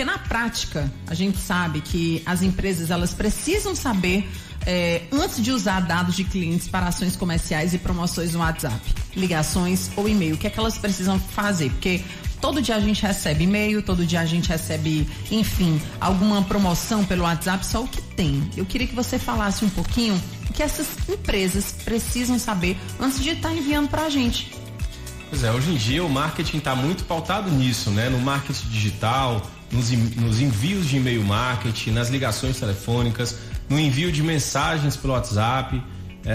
Porque na prática, a gente sabe que as empresas, elas precisam saber, antes de usar dados de clientes para ações comerciais e promoções no WhatsApp, ligações ou e-mail, o que é que elas precisam fazer? Porque todo dia a gente recebe e-mail, todo dia a gente recebe, enfim, alguma promoção pelo WhatsApp, só o que tem. Eu queria que você falasse um pouquinho o que essas empresas precisam saber antes de estar enviando para a gente. Pois é, hoje em dia o marketing está muito pautado nisso, né? No marketing digital, nos envios de e-mail marketing, nas ligações telefônicas, no envio de mensagens pelo WhatsApp.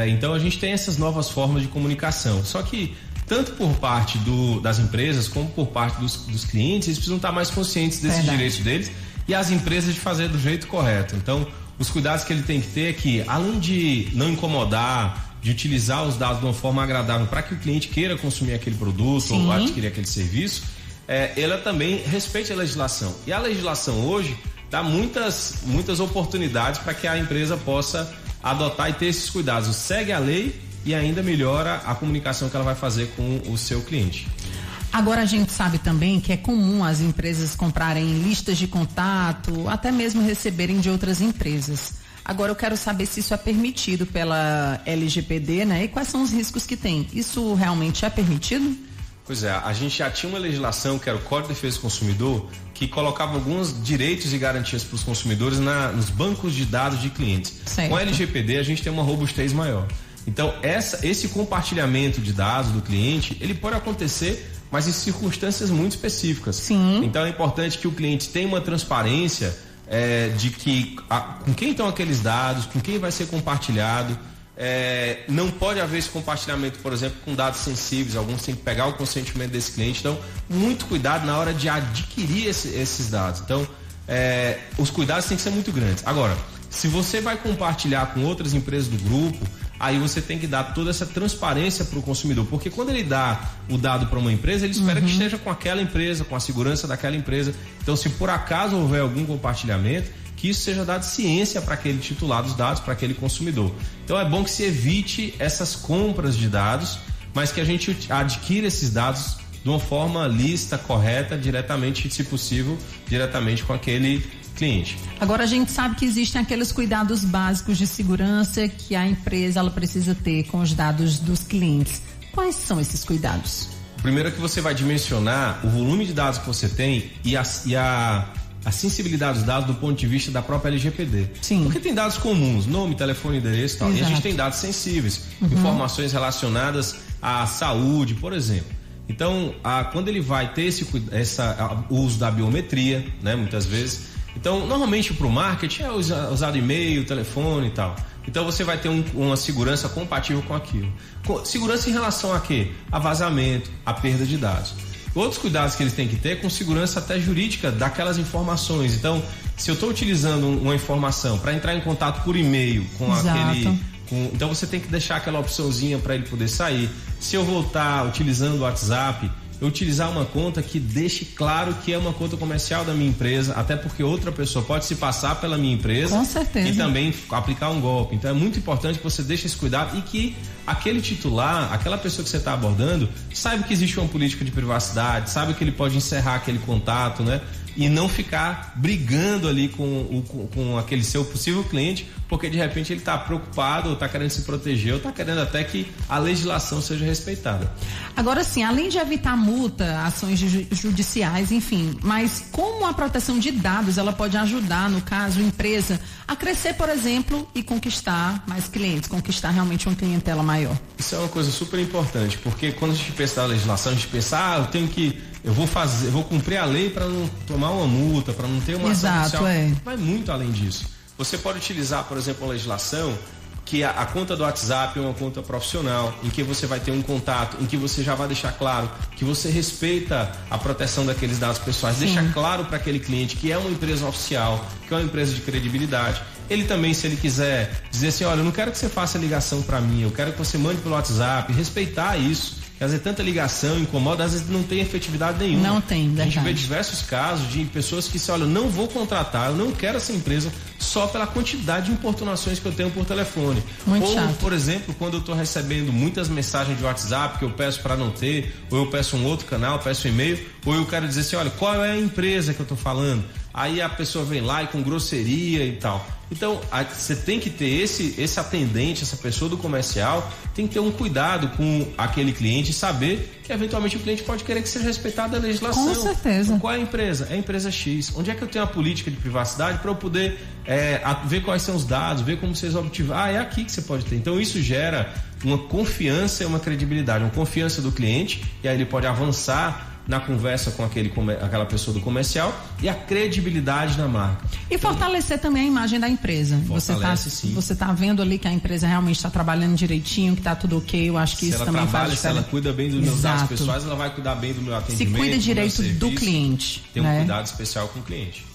Então a gente tem essas novas formas de comunicação. Só que tanto por parte das empresas como por parte dos clientes, eles precisam estar mais conscientes desses direitos deles e as empresas de fazer do jeito correto. Então, os cuidados que ele tem que ter é que, além de não incomodar, de utilizar os dados de uma forma agradável para que o cliente queira consumir aquele produto ou adquirir aquele serviço, ela também respeite a legislação. E a legislação hoje dá muitas oportunidades para que a empresa possa adotar e ter esses cuidados. Segue a lei e ainda melhora a comunicação que ela vai fazer com o seu cliente. Agora a gente sabe também que é comum as empresas comprarem listas de contato, até mesmo receberem de outras empresas. Agora eu quero saber se isso é permitido pela LGPD, né? E quais são os riscos que tem? Isso realmente é permitido? Pois é, a gente já tinha uma legislação que era o Código de Defesa do Consumidor, que colocava alguns direitos e garantias para os consumidores nos bancos de dados de clientes. Certo. Com a LGPD a gente tem uma robustez maior. Então, esse compartilhamento de dados do cliente, ele pode acontecer, mas em circunstâncias muito específicas. Sim. Então, é importante que o cliente tenha uma transparência de que com quem estão aqueles dados, com quem vai ser compartilhado. Não pode haver esse compartilhamento, por exemplo, com dados sensíveis. Alguns têm que pegar o consentimento desse cliente. Então, muito cuidado na hora de adquirir esses dados. Então, os cuidados têm que ser muito grandes. Agora, se você vai compartilhar com outras empresas do grupo, aí você tem que dar toda essa transparência para o consumidor, porque quando ele dá o dado para uma empresa, ele espera que esteja com aquela empresa, com a segurança daquela empresa. Então, se por acaso houver algum compartilhamento, que isso seja dado ciência para aquele titular dos dados, para aquele consumidor. Então, é bom que se evite essas compras de dados, mas que a gente adquira esses dados de uma forma lícita, correta, diretamente, se possível, diretamente com aquele cliente. Agora a gente sabe que existem aqueles cuidados básicos de segurança que a empresa ela precisa ter com os dados dos clientes. Quais são esses cuidados? O primeiro é que você vai dimensionar o volume de dados que você tem e a sensibilidade dos dados do ponto de vista da própria LGPD. Sim. Porque tem dados comuns, nome, telefone, endereço e tal. Exato. E a gente tem dados sensíveis, informações relacionadas à saúde, por exemplo. Então, quando ele vai ter o uso da biometria, né, muitas vezes. Então, normalmente para o marketing é usado e-mail, telefone e tal. Então você vai ter uma segurança compatível com aquilo. Segurança em relação a quê? A vazamento, a perda de dados. Outros cuidados que eles têm que ter com segurança até jurídica daquelas informações. Então, se eu estou utilizando uma informação para entrar em contato por e-mail com Exato. então você tem que deixar aquela opçãozinha para ele poder sair. Se eu vou estar utilizando o WhatsApp, eu utilizar uma conta que deixe claro que é uma conta comercial da minha empresa, até porque outra pessoa pode se passar pela minha empresa. Com certeza. E também aplicar um golpe. Então é muito importante que você deixe esse cuidado e que aquele titular, aquela pessoa que você está abordando, saiba que existe uma política de privacidade, saiba que ele pode encerrar aquele contato, né? E não ficar brigando ali com aquele seu possível cliente, porque de repente ele está preocupado ou está querendo se proteger ou está querendo até que a legislação seja respeitada. Agora sim, além de evitar multa, ações judiciais, enfim, mas como a proteção de dados ela pode ajudar, no caso, a empresa a crescer, por exemplo, e conquistar mais clientes, conquistar realmente uma clientela maior? Isso é uma coisa super importante, porque quando a gente pensa na legislação, a gente pensa, eu vou cumprir a lei para não tomar uma multa, para não ter uma ação judicial. Vai muito além disso. Você pode utilizar, por exemplo, a legislação que a conta do WhatsApp é uma conta profissional, em que você vai ter um contato, em que você já vai deixar claro que você respeita a proteção daqueles dados pessoais, deixa claro para aquele cliente que é uma empresa oficial, que é uma empresa de credibilidade. Ele também, se ele quiser dizer assim, olha, eu não quero que você faça ligação para mim, eu quero que você mande pelo WhatsApp, respeitar isso. Quer dizer, tanta ligação incomoda, às vezes não tem efetividade nenhuma. Não tem, verdade. A gente vê diversos casos de pessoas que dizem, olha, eu não vou contratar, eu não quero essa empresa só pela quantidade de importunações que eu tenho por telefone. Muito ou, chato. Por exemplo, quando eu estou recebendo muitas mensagens de WhatsApp que eu peço para não ter, ou eu peço um outro canal, peço um e-mail, Ou eu quero dizer assim, olha, qual é a empresa que eu estou falando? Aí a pessoa vem lá e com grosseria e tal. Então, você tem que ter esse atendente, essa pessoa do comercial, tem que ter um cuidado com aquele cliente e saber que eventualmente o cliente pode querer que seja respeitada a legislação. Com certeza. Então, qual é a empresa? É a empresa X. Onde é que eu tenho a política de privacidade para eu poder ver quais são os dados, ver como vocês obtiveram? É aqui que você pode ter. Então, isso gera uma confiança e uma credibilidade, uma confiança do cliente, e aí ele pode avançar na conversa com aquela pessoa do comercial e a credibilidade na marca. E fortalecer também a imagem da empresa. Você tá vendo ali que a empresa realmente está trabalhando direitinho, que está tudo ok. Eu acho que isso também faz diferença. Se ela cuida bem dos meus dados pessoais, ela vai cuidar bem do meu atendimento. Se cuida direito do cliente. Tem um cuidado especial com o cliente.